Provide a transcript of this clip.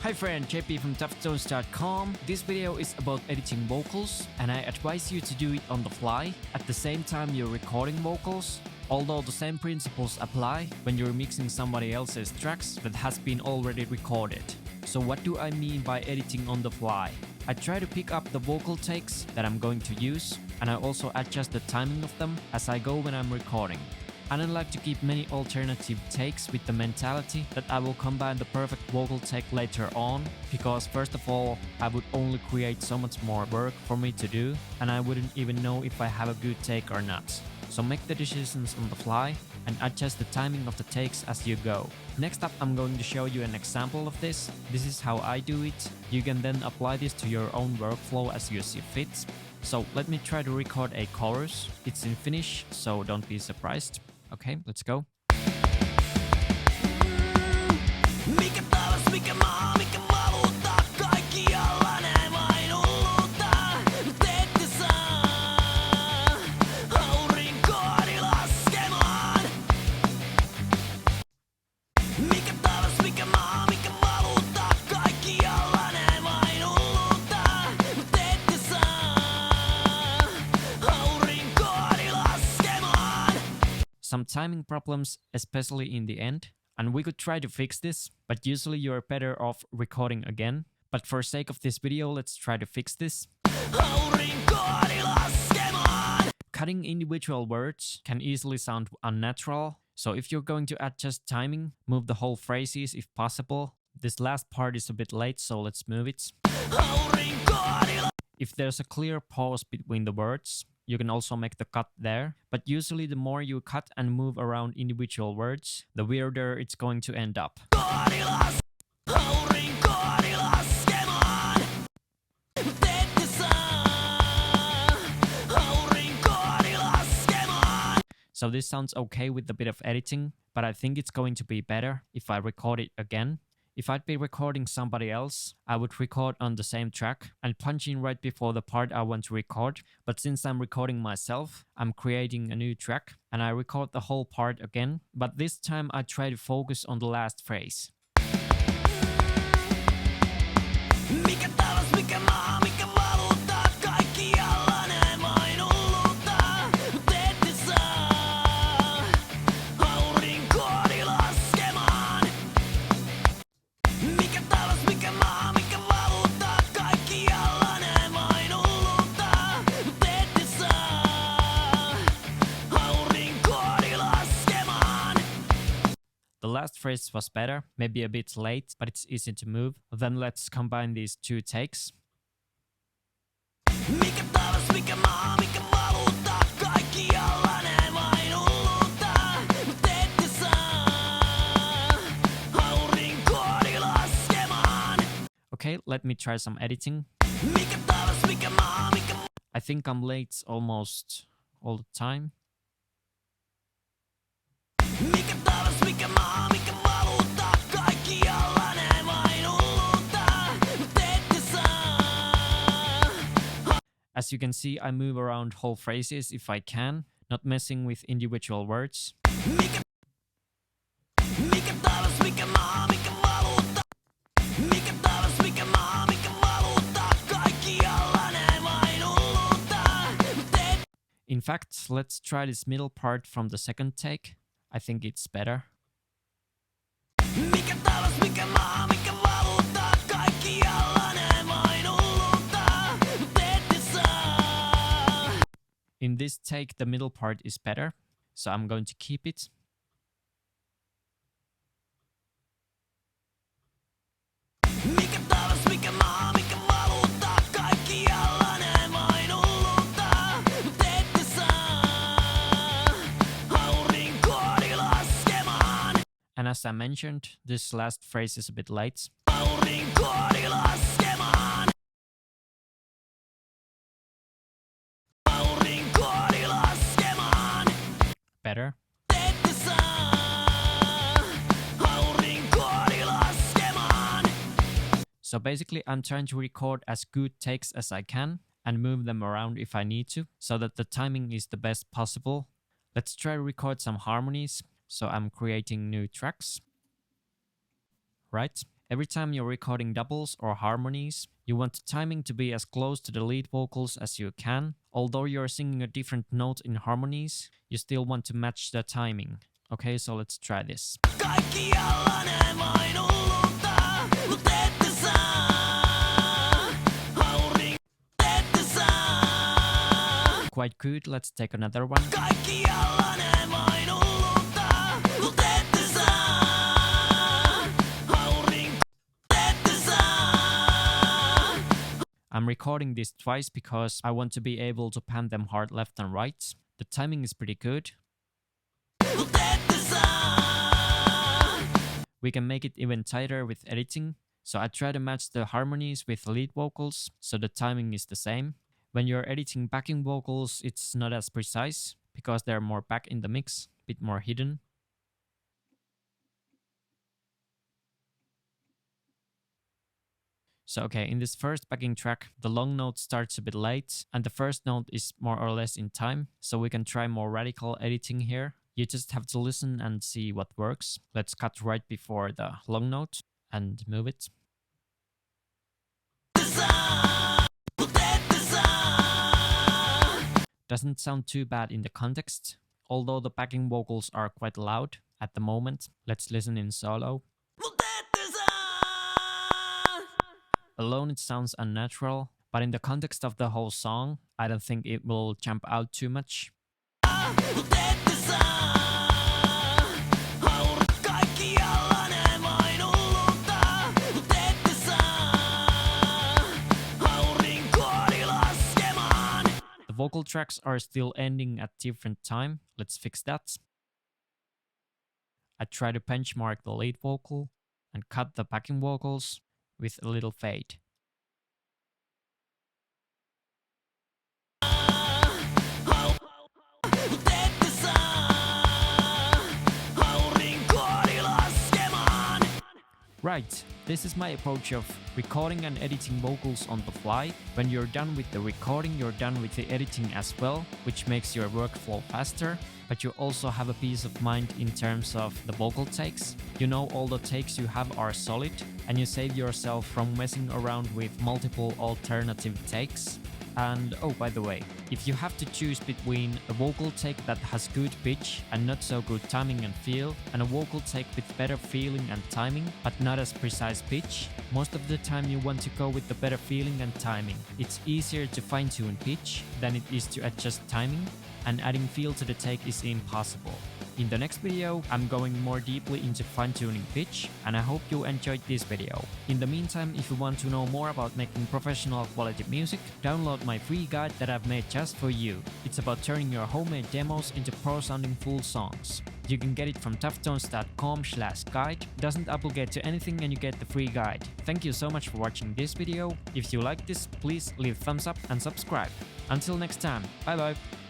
Hi friend, JP from toughtones.com. This video is about editing vocals and I advise you to do it on the fly at the same time you're recording vocals. Although the same principles apply when you're mixing somebody else's tracks that has been already recorded. So what do I mean by editing on the fly? I try to pick up the vocal takes that I'm going to use and I also adjust the timing of them as I go when I'm recording. I don't like to keep many alternative takes with the mentality that I will combine the perfect vocal take later on, because first of all, I would only create so much more work for me to do and I wouldn't even know if I have a good take or not. So make the decisions on the fly and adjust the timing of the takes as you go. Next up, I'm going to show you an example of this. This is how I do it. You can then apply this to your own workflow as you see fit. So let me try to record a chorus. It's in Finnish, so don't be surprised. Okay, let's go. Some timing problems, especially in the end, and we could try to fix this, but usually you're better off recording again. But for sake of this video, let's try to fix this. Cutting individual words can easily sound unnatural, so if you're going to adjust timing, move the whole phrases if possible. This last part is a bit late, so let's move it. If there's a clear pause between the words, you can also make the cut there, but usually the more you cut and move around individual words, the weirder it's going to end up. So this sounds okay with a bit of editing, but I think it's going to be better if I record it again. If I'd be recording somebody else, I would record on the same track and punch in right before the part I want to record. But since I'm recording myself, I'm creating a new track and I record the whole part again. But this time I try to focus on the last phrase. The last phrase was better, maybe a bit late, but it's easy to move. Then let's combine these two takes. Okay, let me try some editing. I think I'm late almost all the time. As you can see, I move around whole phrases if I can, not messing with individual words. In fact, let's try this middle part from the second take. I think it's better. In this take, the middle part is better, so I'm going to keep it. And as I mentioned, this last phrase is a bit late. Better. So basically, I'm trying to record as good takes as I can and move them around if I need to, so that the timing is the best possible. Let's try to record some harmonies. So I'm creating new tracks. Right? Every time you're recording doubles or harmonies, you want the timing to be as close to the lead vocals as you can. Although you're singing a different note in harmonies, you still want to match the timing. Okay, so let's try this. Quite good, let's take another one. I'm recording this twice because I want to be able to pan them hard left and right. The timing is pretty good. We can make it even tighter with editing. So I try to match the harmonies with lead vocals so the timing is the same. When you're editing backing vocals, it's not as precise because they're more back in the mix, a bit more hidden. So okay, in this first backing track, the long note starts a bit late and the first note is more or less in time, so we can try more radical editing here. You just have to listen and see what works. Let's cut right before the long note and move it. Doesn't sound too bad in the context, although the backing vocals are quite loud at the moment. Let's listen in solo. Alone it sounds unnatural, but in the context of the whole song, I don't think it will jump out too much. The vocal tracks are still ending at different time. Let's fix that. I try to benchmark the lead vocal and cut the backing vocals with a little fade. Right, this is my approach of recording and editing vocals on the fly. When you're done with the recording, you're done with the editing as well, which makes your workflow faster. But you also have a peace of mind in terms of the vocal takes. You know all the takes you have are solid, and you save yourself from messing around with multiple alternative takes. And oh, by the way, if you have to choose between a vocal take that has good pitch and not so good timing and feel, and a vocal take with better feeling and timing, but not as precise pitch, most of the time you want to go with the better feeling and timing. It's easier to fine-tune pitch than it is to adjust timing, and adding feel to the take is impossible. In the next video, I'm going more deeply into fine-tuning pitch, and I hope you enjoyed this video. In the meantime, if you want to know more about making professional quality music, download my free guide that I've made just for you. It's about turning your homemade demos into pro-sounding full songs. You can get it from tufftones.com/guide. Doesn't obligate to anything and you get the free guide. Thank you so much for watching this video. If you like this, please leave a thumbs up and subscribe. Until next time, bye bye!